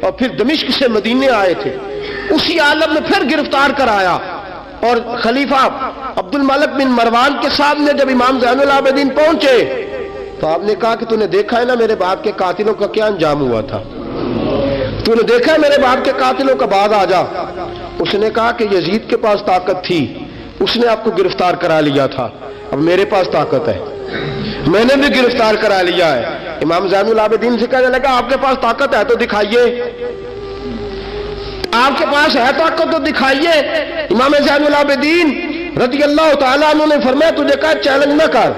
اور پھر دمشق سے مدینے آئے تھے، اسی عالم میں پھر گرفتار کرایا، اور خلیفہ عبد الملک بن مروان کے سامنے جب امام زین العابدین پہنچے تو آپ نے کہا کہ تو نے دیکھا ہے نا میرے باپ کے قاتلوں کا کیا انجام ہوا تھا، تو نے دیکھا ہے میرے باپ کے قاتلوں کا، بعد آ جا۔ اس نے کہا کہ یزید کے پاس طاقت تھی، اس نے آپ کو گرفتار کرا لیا تھا، اب میرے پاس طاقت ہے، میں نے بھی گرفتار کرا لیا ہے۔ امام زین العابدین سے کہنے لگا آپ کے پاس طاقت ہے تو دکھائیے، آپ کے پاس ہے طاقت تو دکھائیے۔ امام زین العابدین رضی اللہ تعالیٰ عنہ نے فرمایا تجھے کہا چیلنج نہ کر،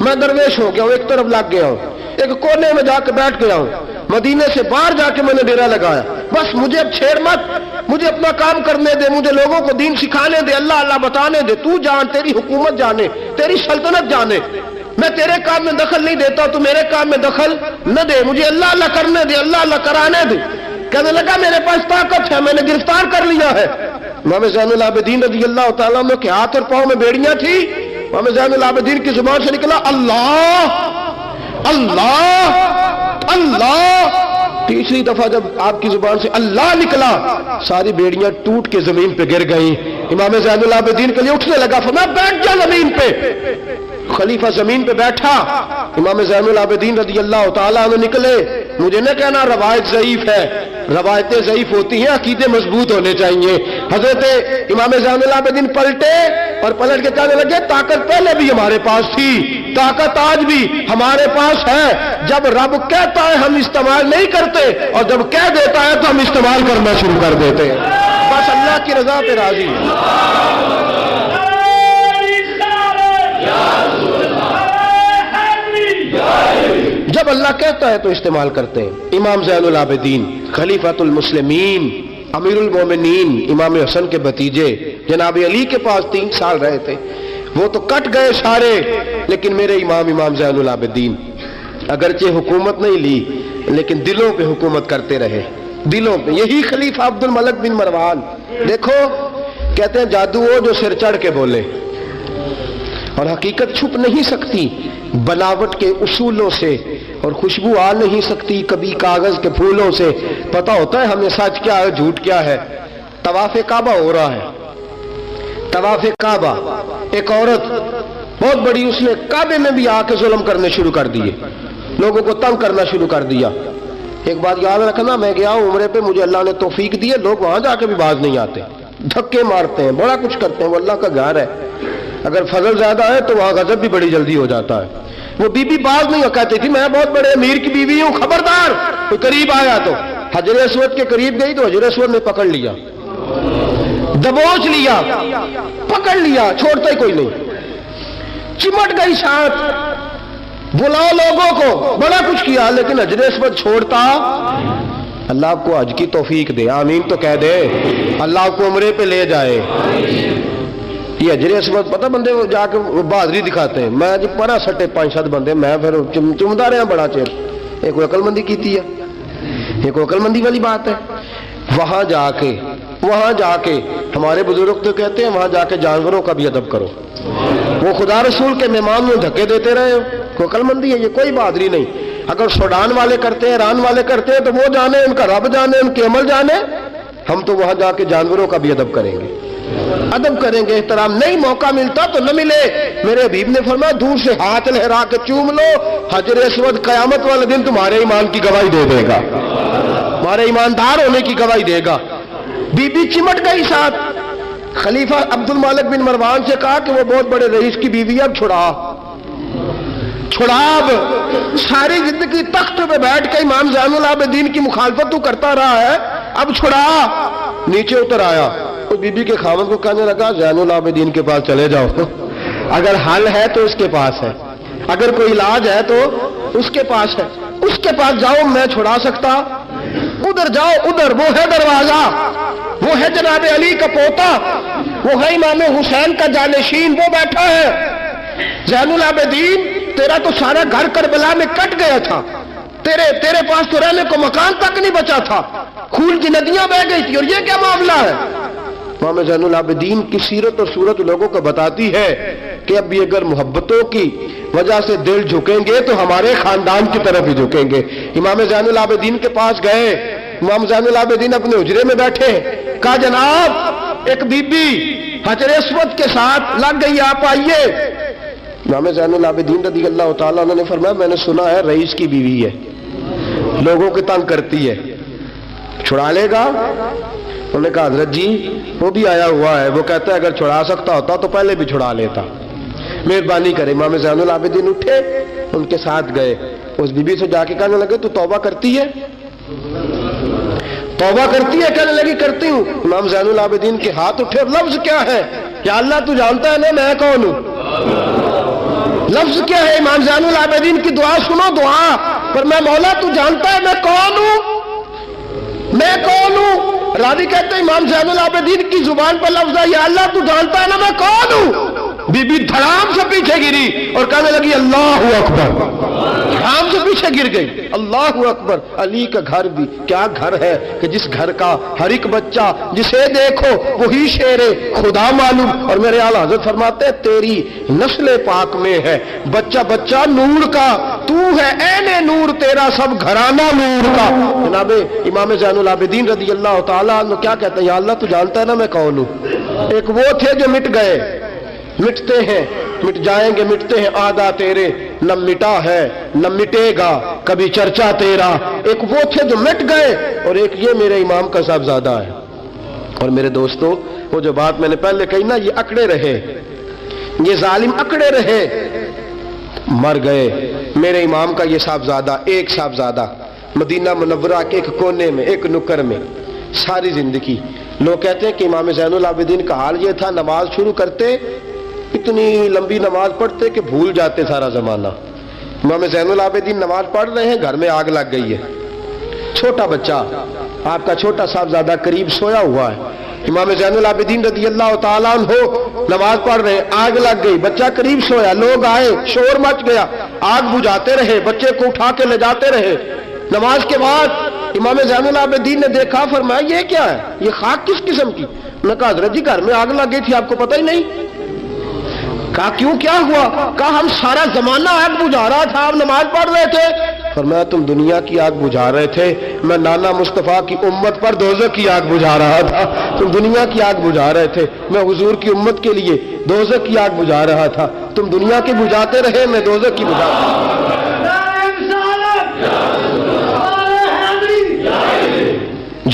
میں درویش ہو گیا ہوں، ایک طرف لگ گیا ہوں، ایک کونے میں جا کے بیٹھ گیا ہوں، مدینے سے باہر جا کے میں نے ڈیرا لگایا، بس مجھے اب چھیڑ مت، مجھے اپنا کام کرنے دے، مجھے لوگوں کو دین سکھانے دے، اللہ اللہ بتانے دے، تو جان، تیری حکومت جانے، تیری سلطنت جانے، میں تیرے کام میں دخل نہیں دیتا، تو میرے کام میں دخل نہ دے، مجھے اللہ اللہ کرنے دے، اللہ اللہ کرانے دے۔ کہنے لگا میرے پاس طاقت ہے، میں نے گرفتار کر لیا ہے۔ امام زین العابدین رضی اللہ تعالیٰ عنہ کے ہاتھ اور پاؤں میں بیڑیاں تھی، امام زین العابدین کی زبان سے نکلا اللہ اللہ اللہ۔ تیسری دفعہ جب آپ کی زبان سے اللہ نکلا ساری بیڑیاں ٹوٹ کے زمین پہ گر گئیں۔ امام زین العابدین کے لیے اٹھنے لگا، فرمایا بیٹھ جا زمین پہ۔ خلیفہ زمین پہ بیٹھا، امام زین العابدین رضی اللہ تعالیٰ عنہ نکلے۔ مجھے نہ کہنا روایت ضعیف ہے، روایتیں ضعیف ہوتی ہیں، عقیدے مضبوط ہونے چاہیے۔ حضرت امام زین العابدین پلٹے اور پلٹ کے کہنے لگے طاقت پہلے بھی ہمارے پاس تھی، طاقت آج بھی ہمارے پاس ہے، جب رب کہتا ہے ہم استعمال نہیں کرتے، اور جب کہہ دیتا ہے تو ہم استعمال کرنا شروع کر دیتے ہیں، بس اللہ کی رضا پہ راضی۔ جب اللہ کہتا ہے تو استعمال کرتے ہیں۔ امام زین العابدین خلیفۃ المسلمین امیر المومنین امام حسن کے بھتیجے جناب علی کے پاس 3 سال رہے تھے، وہ تو کٹ گئے سارے، لیکن میرے امام زین العابدین اگرچہ حکومت نہیں لی لیکن دلوں پہ حکومت کرتے رہے، دلوں پہ۔ یہی خلیفہ عبد الملک بن مروان، دیکھو کہتے ہیں جادو وہ جو سر چڑھ کے بولے، اور حقیقت چھپ نہیں سکتی بناوٹ کے اصولوں سے، اور خوشبو آ نہیں سکتی کبھی کاغذ کے پھولوں سے، پتہ ہوتا ہے ہمیں سچ کیا ہے جھوٹ کیا ہے۔ طواف کعبہ ہو رہا ہے، طواف کعبہ، ایک عورت بہت بڑی، اس نے کعبے میں بھی آ کے ظلم کرنے شروع کر دیے، لوگوں کو تنگ کرنا شروع کر دیا۔ ایک بات یاد رکھنا، میں گیا ہوں عمرے پہ، مجھے اللہ نے توفیق دی ہے، لوگ وہاں جا کے بھی باز نہیں آتے، دھکے مارتے ہیں، بڑا کچھ کرتے ہیں، وہ اللہ کا گھر ہے، اگر فضل زیادہ ہے تو وہاں غضب بھی بڑی جلدی ہو جاتا ہے۔ وہ بی بی باز نہیں کہتی تھی میں بہت بڑے امیر کی بیوی ہوں، خبردار کوئی قریب آیا تو حجر اسود کے قریب گئی تو حجر اسود نے پکڑ لیا، دبوچ لیا، پکڑ لیا، چھوڑتا ہی کوئی نہیں، چمٹ گئی ساتھ، بلاؤ لوگوں کو، بڑا کچھ کیا، لیکن حجر اسود چھوڑتا۔ اللہ آپ کو حج کی توفیق دے، آمین تو کہہ دے، اللہ آپ کو عمرے پہ لے جائے۔ یہ حجر اسود پتہ بندے جا کے بہادری دکھاتے ہیں، میں جب پڑا سٹے 5-7 بندے، میں پھر چمدا رہا بڑا چیر، ایک کوئی عقل مندی کیتی ہے، یہ کوئی عقل مندی والی بات ہے۔ وہاں جا کے ہمارے بزرگ تو کہتے ہیں وہاں جا کے جانوروں کا بھی ادب کرو، وہ خدا رسول کے مہمان میں دھکے دیتے رہے، کوئی عقل مندی ہے، یہ کوئی بہادری نہیں۔ اگر سوڈان والے کرتے ہیں، ایران والے کرتے ہیں تو وہ جانے، ان کا رب جانے، ان کے عمل جانے، ہم تو وہاں جا کے جانوروں کا بھی ادب کریں گے، ادب کریں گے، احترام۔ نہیں موقع ملتا تو نہ ملے، میرے حبیب نے فرمایا دور سے ہاتھ لہرا کے چوم لو، حجر اسود قیامت والے دن تمہارے ایمان کی گواہی دے دے گا، تمہارے ایماندار ہونے کی گواہی دے گا۔ بی بی چمٹ گئی ساتھ، خلیفہ عبد الملک بن مروان سے کہا کہ وہ بہت بڑے رئیس کی بیوی، اب چھڑا، اب ساری زندگی تخت پہ بیٹھ کے امام زین العابدین کی مخالفت تو کرتا رہا ہے، اب چھڑا۔ نیچے اتر آیا، اس بی بی کے خاوند کو کہنے لگا زین العابدین کے پاس چلے جاؤ، اگر حل ہے تو اس کے پاس ہے، اگر کوئی علاج ہے تو اس کے پاس ہے، اس کے پاس جاؤ، میں چھڑا سکتا، ادھر جاؤ، ادھر وہ ہے دروازہ، وہ ہے جناب علی کا پوتا، وہ ہے امام حسین کا جانشین، وہ بیٹھا ہے۔ زین العابدین تیرا تو سارا گھر کربلا میں کٹ گیا تھا، تیرے پاس تو رہنے کو مکان تک نہیں بچا تھا، خون کی ندیاں بہہ گئی تھی، اور یہ کیا معاملہ ہے؟ امام زین العابدین کی سیرت اور صورت لوگوں کو بتاتی ہے کہ اب بھی اگر محبتوں کی وجہ سے دل جھکیں گے تو ہمارے خاندان کی طرف ہی جھکیں گے۔ امام زین العابدین کے پاس گئے، امام زین العابدین اپنے حجرے میں بیٹھے، کہا جناب ایک بی بی حجر اسود کے ساتھ لگ گئی، آپ آئیے۔ امام زین العابدین رضی اللہ تعالیٰ عنہ نے فرمایا میں نے سنا ہے رئیس کی بیوی ہے، لوگوں کو تنگ کرتی ہے، چھڑا لے گا؟ انہوں نے کہا حضرت جی وہ بھی آیا ہوا ہے، وہ کہتا ہے اگر چھڑا سکتا ہوتا تو پہلے بھی چھڑا لیتا، مہربانی کرے۔ امام زین العابدین اٹھے، ان کے ساتھ گئے، اس بی بی سے جا کے کہنے لگے تو توبہ کرتی ہے؟ توبہ کرتی ہے؟ کہنے لگی کرتی ہوں۔ امام زین العابدین کے ہاتھ اٹھے، اور لفظ کیا ہے؟ یا اللہ تو جانتا ہے نا میں کون ہوں۔ لفظ کیا ہے؟ امام زین العابدین کی دعا سنو، دعا پر میں مولا تو جانتا ہے میں کون ہوں، میں کون ہوں۔ راوی کہتے ہیں امام زین العابدین کی زبان پر لفظ ہے یا اللہ تو جانتا ہے نا میں کون ہوں۔ بی بی دھڑام سے پیچھے گری اور کہنے لگی اللہ اکبر، دھڑام سے پیچھے گر گئی۔ اللہ اکبر، علی کا گھر بھی کیا گھر ہے کہ جس گھر کا ہر ایک بچہ جسے دیکھو وہی شیر خدا معلوم۔ اور میرے اعلیٰ حضرت فرماتے ہیں تیری نسل پاک میں ہے بچہ بچہ نور کا، تو ہے عین نور، تیرا سب گھرانہ نور کا۔ جناب امام زین العابدین رضی اللہ تعالیٰ عنہ کیا کہتے ہیں؟ یا اللہ تو جانتا ہے نا میں کون ہوں۔ ایک وہ تھے جو مٹ گئے، مٹتے ہیں، مٹ جائیں گے، مٹتے ہیں، آدھا تیرے نہ مٹا ہے نہ مٹے گا کبھی چرچا تیرا۔ ایک وہ تھے جو مٹ گئے، اور ایک یہ میرے امام کا صاحبزادہ ہے۔ اور میرے دوستو وہ جو بات میں نے پہلے کہی نا، یہ اکڑے رہے، یہ ظالم اکڑے رہے، مر گئے۔ میرے امام کا یہ صاحبزادہ، ایک صاحبزادہ مدینہ منورہ کے ایک کونے میں، ایک نکر میں ساری زندگی۔ لوگ کہتے ہیں کہ امام زین العابدین کا حال یہ تھا، نماز شروع کرتے اتنی لمبی نماز پڑھتے کہ بھول جاتے سارا زمانہ۔ امام زین العابدین نماز پڑھ رہے ہیں، گھر میں آگ لگ گئی ہے، چھوٹا بچہ آپ کا چھوٹا صاحبزادہ قریب سویا ہوا ہے۔ امام زین العابدین رضی اللہ تعالیٰ عنہ نماز پڑھ رہے ہیں، آگ لگ گئی، بچہ قریب سویا، لوگ آئے، شور مچ گیا، آگ بجھاتے رہے، بچے کو اٹھا کے لے جاتے رہے۔ نماز کے بعد امام زین العابدین نے دیکھا، فرمایا یہ کیا ہے، یہ خاک کس قسم کی؟ انہوں نے کہا حضرت جی گھر میں آگ لگ گئی تھی، آپ کو پتہ ہی نہیں؟ کہا کیوں، کیا ہوا؟ کہا ہم سارا زمانہ آگ بجھا رہا تھا، آپ نماز پڑھ رہے تھے۔ فرمایا تم دنیا کی آگ بجھا رہے تھے، میں نانا مصطفیٰ کی امت پر دوزخ کی آگ بجھا رہا تھا۔ تم دنیا کی آگ بجھا رہے تھے، میں حضور کی امت کے لیے دوزخ کی آگ بجھا رہا تھا۔ تم دنیا کی بجھاتے رہے، میں دوزخ کی بجھا رہا تھا۔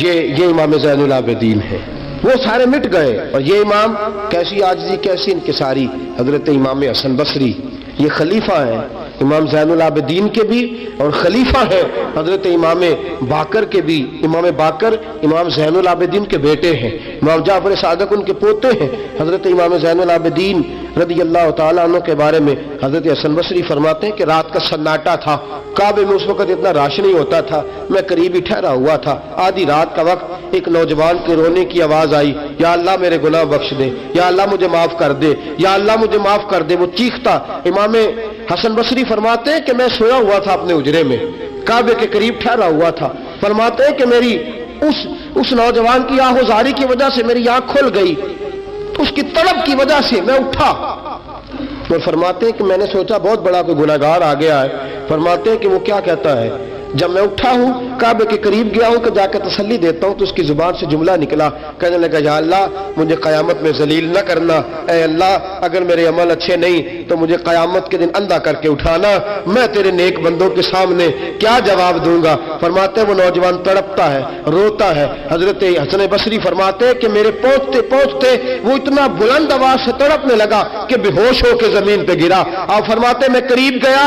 یہ امام زین العابدین ہے، وہ سارے مٹ گئے۔ اور یہ امام کیسی عاجزی، کیسی انکساری، حضرت امام حسن بصری، یہ خلیفہ ہیں امام زین العابدین کے بھی، اور خلیفہ ہیں حضرت امام باقر کے بھی۔ امام باقر امام زین العابدین کے بیٹے ہیں، امام جعفر صادق ان کے پوتے ہیں۔ حضرت امام زین العابدین رضی اللہ تعالیٰ عنہ کے بارے میں حضرت حسن بصری فرماتے ہیں کہ رات کا سناٹا تھا، کعبے میں اس وقت اتنا رش نہیں ہوتا تھا، میں قریب ہی ٹھہرا ہوا تھا، آدھی رات کا وقت ایک نوجوان کے رونے کی آواز آئی، یا اللہ میرے گناہ بخش دے، یا اللہ مجھے معاف کر دے، یا اللہ مجھے معاف کر دے۔ وہ چیختا۔ امام حسن بصری فرماتے ہیں کہ میں سویا ہوا تھا اپنے حجرے میں، کعبے کے قریب ٹھہرا ہوا تھا۔ فرماتے ہیں کہ میری اس نوجوان کی آہوزاری کی وجہ سے میری آنکھ کھل گئی، اس کی طلب کی وجہ سے میں اٹھا۔ اور فرماتے ہیں کہ میں نے سوچا بہت بڑا کوئی گناہگار آ گیا ہے۔ فرماتے ہیں کہ وہ کیا کہتا ہے، جب میں اٹھا ہوں کعبے کے قریب گیا ہوں کہ جا کے تسلی دیتا ہوں تو اس کی زبان سے جملہ نکلا، کہنے لگا یا اللہ مجھے قیامت میں ذلیل نہ کرنا، اے اللہ اگر میرے عمل اچھے نہیں تو مجھے قیامت کے دن اندھا کر کے اٹھانا، میں تیرے نیک بندوں کے سامنے کیا جواب دوں گا۔ فرماتے ہیں وہ نوجوان تڑپتا ہے، روتا ہے۔ حضرت حسن بصری فرماتے ہیں کہ میرے پہنچتے پہنچتے وہ اتنا بلند آواز سے تڑپنے لگا کہ بے ہوش ہو کے زمین پہ گرا۔ آپ فرماتے ہیں میں قریب گیا،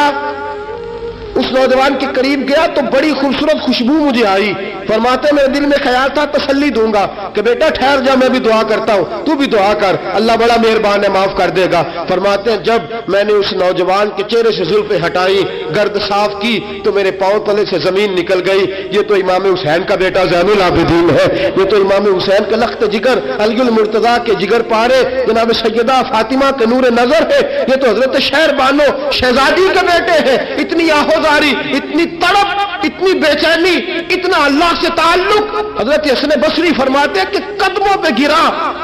اس نوجوان کے قریب گیا تو بڑی خوبصورت خوشبو مجھے آئی۔ فرماتے ہیں میرے دل میں خیال تھا تسلی دوں گا کہ بیٹا ٹھہر جا، میں بھی دعا کرتا ہوں، تو بھی دعا کر، اللہ بڑا مہربان ہے معاف کر دے گا۔ فرماتے ہیں جب میں نے اس نوجوان کے چہرے سے زلفیں ہٹائی، گرد صاف کی تو میرے پاؤں تلے سے زمین نکل گئی۔ یہ تو امام حسین کا بیٹا زین العابدین ہے، یہ تو امام حسین کا لخت جگر، علی المرتضیٰ کے جگر پارے جناب سیدہ فاطمہ کے نور نظر ہے، یہ تو حضرت شہر بانو شہزادی کے بیٹے ہیں۔ اتنی آہوزاری، اتنی تڑپ، اتنی بے چینی، اتنا اللہ سے تعلق۔ حضرت حسن بصری فرماتے ہیں کہ قدموں پہ گرا،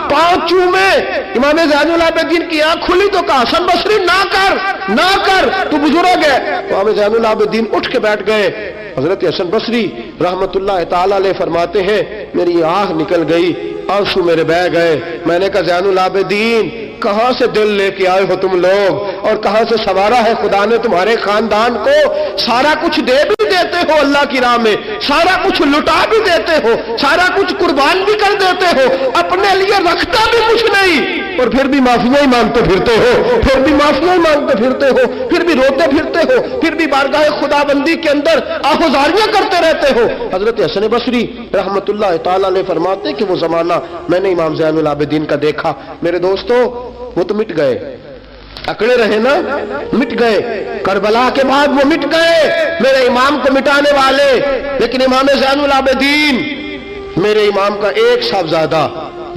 پاؤں چومے۔ امام زین العابدین کی آنکھ کھلی تو کہا حسن بصری نہ کر، نہ کر، تو بزرگ ہے۔ امام زین العابدین اٹھ کے بیٹھ گئے، حضرت حسن بصری رحمتullah تعالی علیہ فرماتے ہیں میری آہ نکل گئی، آنسو میرے بہہ گئے۔ میں نے کہا زین العابدین کہاں سے دل لے کے آئے ہو تم لوگ، اور کہاں سے سنوارا ہے خدا نے تمہارے خاندان کو؟ سارا کچھ دے بھی دیتے ہو اللہ کی راہ میں، سارا کچھ لٹا بھی دیتے ہو، سارا کچھ قربان بھی کر دیتے ہو، اپنے لیے رکھتا بھی کچھ نہیں، اور پھر بھی معافیاں ہی مانگتے پھرتے ہو، پھر بھی معافیاں ہی مانگتے پھرتے ہو، پھر بھی روتے پھرتے ہو، پھر بھی بارگاہ خدا بندی کے اندر آہوزاریاں کرتے رہتے ہو۔ حضرت حسن بصری رحمتullah تعالی علیہ فرماتے کہ وہ زمانہ میں نے امام زین العابدین کا دیکھا۔ میرے دوستو وہ تو مٹ گئے، اکڑے رہے نا، مٹ گئے، کربلا کے بعد وہ مٹ گئے میرے امام کو مٹانے والے، لیکن امام زین العابدین میرے امام کا ایک صاحبزادہ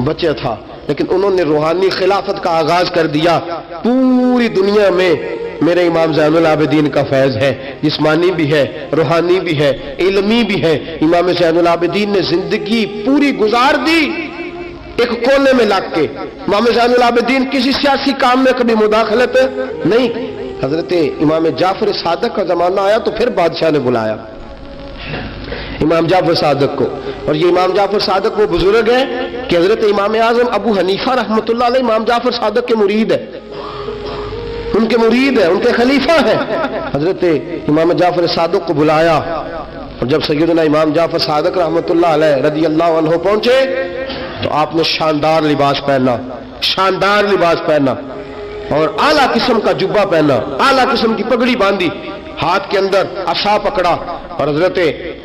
بچے تھا، لیکن انہوں نے روحانی خلافت کا آغاز کر دیا۔ پوری دنیا میں میرے امام زین العابدین کا فیض ہے، جسمانی بھی ہے، روحانی بھی ہے، علمی بھی ہے۔ امام زین العابدین نے زندگی پوری گزار دی ایک کونے میں لگ کے۔ امام زین العابدین کسی سیاسی کام میں کبھی مداخلت نہیں۔ حضرت امام جعفر صادق کا زمانہ آیا تو پھر بادشاہ نے بلایا امام جعفر صادق کو، اور یہ امام جعفر صادق وہ بزرگ ہے کہ حضرت امام اعظم ابو حنیفہ رحمتullah علیہ امام جعفر صادق کے مرید ہے، ان کے مرید ہے، ان کے خلیفہ ہیں۔ حضرت امام جعفر صادق کو بلایا، اور جب سیدنا امام جعفر صادق رحمتullah علیہ رضی اللہ عنہ پہنچے تو آپ نے شاندار لباس پہنا، شاندار لباس پہنا، اور اعلیٰ قسم کا جبہ پہنا، اعلیٰ قسم کی پگڑی باندھی، ہاتھ کے اندر عصا پکڑا، اور حضرت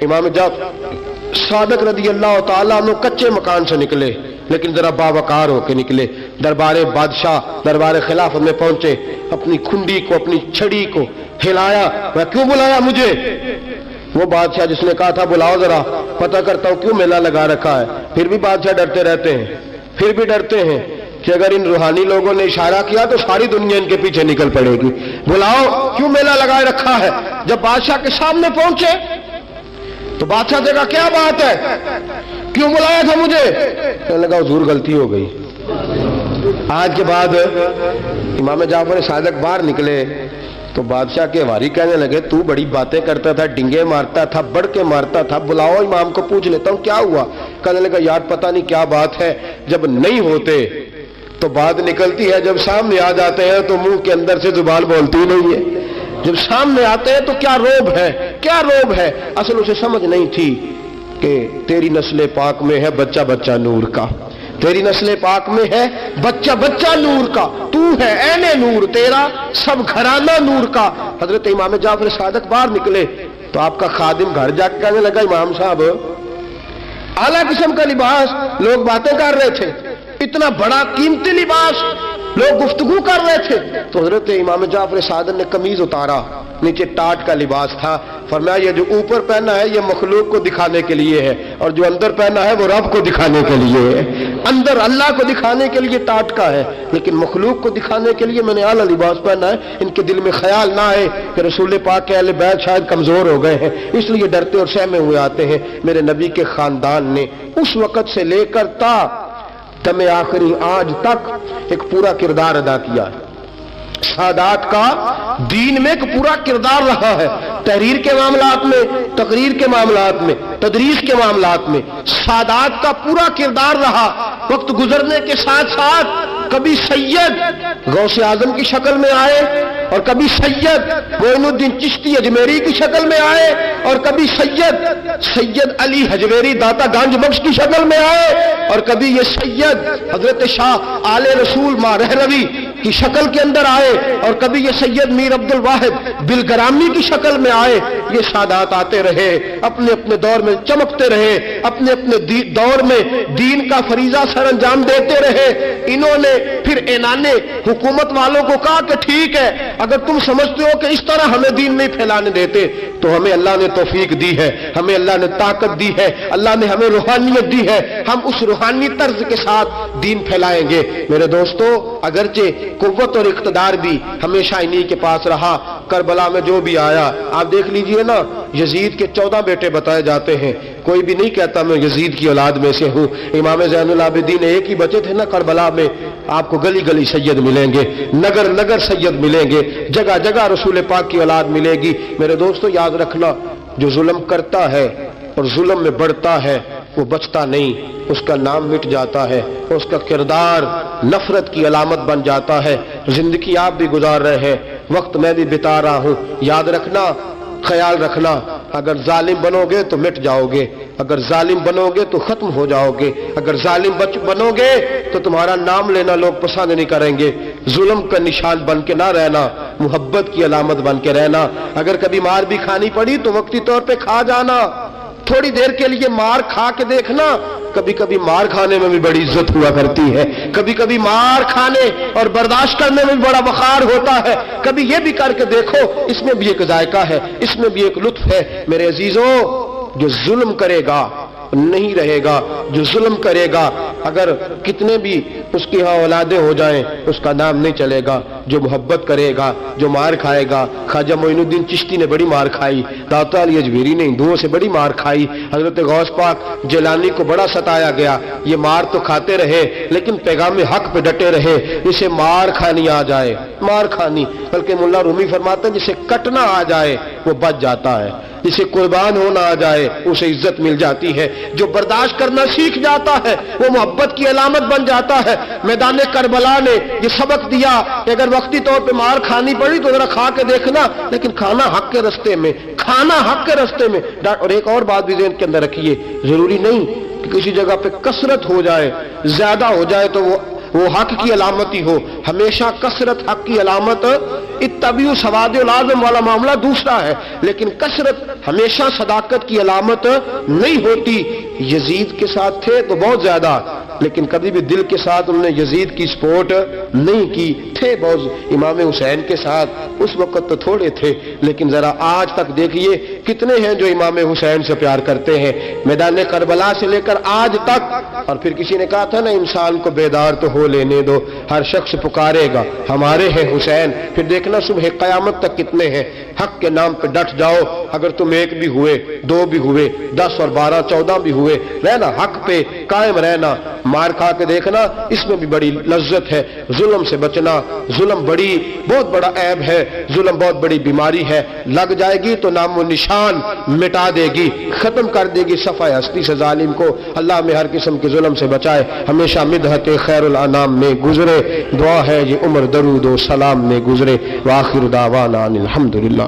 امام جعفر صادق رضی اللہ تعالیٰ عنہ کچے مکان سے نکلے، لیکن ذرا باوقار ہو کے نکلے، دربار بادشاہ دربار خلافت میں پہنچے، اپنی کھنڈی کو اپنی چھڑی کو ہلایا۔ میں کیوں بلایا مجھے؟ وہ بادشاہ جس نے کہا تھا بلاؤ ذرا پتہ کرتا ہوں کیوں میلہ لگا رکھا ہے۔ پھر بھی بادشاہ ڈرتے رہتے ہیں، پھر بھی ڈرتے ہیں کہ اگر ان روحانی لوگوں نے اشارہ کیا تو ساری دنیا ان کے پیچھے نکل پڑے گی، بلاؤ کیوں میلہ لگائے رکھا ہے۔ جب بادشاہ کے سامنے پہنچے تو بادشاہ سے کہا کیا بات ہے، کیوں بلایا تھا مجھے؟ کہنے لگا حضور غلطی ہو گئی۔ آج کے بعد امام جعفر صادق باہر نکلے تو بادشاہ کے واری کہنے لگے تو بڑی باتیں کرتا تھا، ڈنگے مارتا تھا، بڑھ کے مارتا تھا، بلاؤ امام کو پوچھ لیتا ہوں کیا ہوا۔ کہنے لگا یار پتہ نہیں کیا بات ہے، جب نہیں ہوتے تو بات نکلتی ہے، جب سامنے آ جاتے ہیں تو منہ کے اندر سے زبان بولتی نہیں ہے، جب سامنے آتے ہیں تو کیا روب ہے، کیا روب ہے۔ اصل اسے سمجھ نہیں تھی کہ تیری نسل پاک میں ہے بچہ بچہ نور کا، تیری نسل پاک میں ہے بچہ بچہ نور کا، تو ہے عین نور، تیرا سب گھرانہ نور کا۔ حضرت امام جعفر صادق باہر نکلے تو آپ کا خادم گھر جا کے کہنے لگا امام صاحب اعلیٰ قسم کا لباس، لوگ باتیں کر رہے تھے، اتنا بڑا قیمتی لباس، لوگ گفتگو کر رہے تھے۔ تو حضرت امام جعفر صادق نے قمیض اتارا، نیچے ٹاٹ کا لباس تھا، فرمایا یہ جو اوپر پہنا ہے یہ مخلوق کو دکھانے کے لیے ہے، اور جو اندر پہنا ہے وہ رب کو دکھانے کے لیے ہے۔ اندر اللہ کو دکھانے کے لیے ٹاٹ کا ہے، لیکن مخلوق کو دکھانے کے لیے میں نے اعلیٰ لباس پہنا ہے۔ ان کے دل میں خیال نہ آئے کہ رسول پاک کے اہل بیت شاید کمزور ہو گئے ہیں، اس لیے ڈرتے اور سہمے ہوئے آتے ہیں۔ میرے نبی کے خاندان نے اس وقت سے لے کر تا دم آخری آج تک ایک پورا کردار ادا کیا ہے۔ سادات کا دین میں ایک پورا کردار رہا ہے، تحریر کے معاملات میں، تقریر کے معاملات میں، تدریس کے معاملات میں سادات کا پورا کردار رہا۔ وقت گزرنے کے ساتھ ساتھ کبھی سید غوث اعظم کی شکل میں آئے، اور کبھی سید معین الدین چشتی اجمیری کی شکل میں آئے، اور کبھی سید علی حجویری داتا گنج بخش کی شکل میں آئے، اور کبھی یہ سید حضرت شاہ آل رسول ماں رہروی کی شکل کے اندر آئے، اور کبھی یہ سید میر عبد الواحد بلگرامی کی شکل میں آئے۔ یہ سادات آتے رہے، اپنے اپنے دور میں چمکتے رہے، اپنے اپنے دور میں دین کا فریضہ سر انجام دیتے رہے۔ انہوں نے پھر اعلان حکومت والوں کو کہا کہ ٹھیک ہے، اگر تم سمجھتے ہو کہ اس طرح ہمیں دین نہیں پھیلانے دیتے تو ہمیں اللہ نے توفیق دی ہے، ہمیں اللہ نے طاقت دی ہے، اللہ نے ہمیں روحانیت دی ہے، ہم اس روحانی طرز کے ساتھ دین پھیلائیں گے۔ میرے دوستو اگرچہ قوت اور اقتدار بھی ہمیشہ انہی کے پاس رہا، کربلا میں جو بھی آیا آپ دیکھ لیجئے نا، یزید کے 14 بیٹے بتائے جاتے ہیں، کوئی بھی نہیں کہتا میں یزید کی اولاد میں سے ہوں۔ امام زین العابدین ایک ہی بچے تھے نا کربلا میں، آپ کو گلی گلی سید ملیں گے، نگر نگر سید ملیں گے، جگہ جگہ رسول پاک کی اولاد ملے گی۔ میرے دوستو یاد رکھنا جو ظلم کرتا ہے اور ظلم میں بڑھتا ہے وہ بچتا نہیں، اس کا نام مٹ جاتا ہے، اس کا کردار نفرت کی علامت بن جاتا ہے۔ زندگی آپ بھی گزار رہے ہیں، وقت میں بھی بتا رہا ہوں، یاد رکھنا، خیال رکھنا، اگر ظالم بنو گے تو مٹ جاؤ گے، اگر ظالم بنو گے تو ختم ہو جاؤ گے، اگر ظالم بنو گے تو تمہارا نام لینا لوگ پسند نہیں کریں گے۔ ظلم کا نشان بن کے نہ رہنا، محبت کی علامت بن کے رہنا۔ اگر کبھی مار بھی کھانی پڑی تو وقتی طور پہ کھا جانا، تھوڑی دیر کے لیے مار کھا کے دیکھنا، کبھی کبھی مار کھانے میں بھی بڑی عزت ہوا کرتی ہے، کبھی کبھی مار کھانے اور برداشت کرنے میں بھی بڑا وقار ہوتا ہے، کبھی یہ بھی کر کے دیکھو، اس میں بھی ایک ذائقہ ہے، اس میں بھی ایک لطف ہے۔ میرے عزیزوں، جو ظلم کرے گا نہیں رہے گا، جو ظلم کرے گا اگر کتنے بھی اس کی ہاں اولادیں ہو جائیں اس کا نام نہیں چلے گا۔ جو محبت کرے گا، جو مار کھائے گا، خواجہ معین الدین چشتی نے بڑی مار کھائی، داتا علی اجمیری نے ہندوؤں سے بڑی مار کھائی، حضرت غوث پاک جیلانی کو بڑا ستایا گیا، یہ مار تو کھاتے رہے لیکن پیغام حق پہ ڈٹے رہے۔ جسے مار کھانی آ جائے، مار کھانی، بلکہ ملا رومی فرماتے ہیں جسے کٹنا آ جائے وہ بچ جاتا ہے، جسے قربان ہونا آ جائے اسے عزت مل جاتی ہے۔ جو برداشت کرنا سیکھ جاتا ہے وہ محبت کی علامت بن جاتا ہے۔ میدان کربلا نے یہ سبق دیا کہ اگر وقتی طور پہ مار کھانی پڑی تو ذرا کھا کے دیکھنا، لیکن کھانا حق کے رستے میں، کھانا حق کے رستے میں۔ اور ایک اور بات بھی ذہن کے اندر رکھیے، ضروری نہیں کہ کسی جگہ پہ کثرت ہو جائے، زیادہ ہو جائے تو وہ حق کی علامت ہی ہو، ہمیشہ کثرت حق کی علامت۔ اتبعوا سواد العظم والا معاملہ دوسرا ہے، لیکن کثرت ہمیشہ صداقت کی علامت نہیں ہوتی۔ یزید کے ساتھ تھے تو بہت زیادہ، لیکن کبھی بھی دل کے ساتھ انہوں نے یزید کی سپورٹ نہیں کی، تھے بہت امام حسین کے ساتھ، اس وقت تو تھوڑے تھے، لیکن ذرا آج تک دیکھیے کتنے ہیں جو امام حسین سے پیار کرتے ہیں، میدان کربلا سے لے کر آج تک۔ اور پھر کسی نے کہا تھا نا، انسان کو بیدار تو ہو لینے دو، ہر شخص پکارے گا ہمارے ہیں حسین۔ پھر دیکھنا صبح قیامت تک کتنے ہیں۔ حق کے نام پہ ڈٹ جاؤ، اگر تم ایک بھی ہوئے، دو بھی ہوئے، 10 اور 12 14 بھی ہوئے، رہنا حق پہ قائم رہنا۔ مار کھا کے دیکھنا، اس میں بھی بڑی لذت ہے۔ ظلم سے بچنا، ظلم بہت بڑا عیب ہے، ظلم بہت بڑی بیماری ہے، لگ جائے گی تو نام و نشان مٹا دے گی، ختم کر دے گی صفحہ ہستی سے ظالم کو۔ اللہ میں ہر قسم کے ظلم سے بچائے، ہمیشہ مدحت خیر الانام میں گزرے، دعا ہے یہ عمر درود و سلام میں گزرے۔ وآخر دعوانا الحمدللہ۔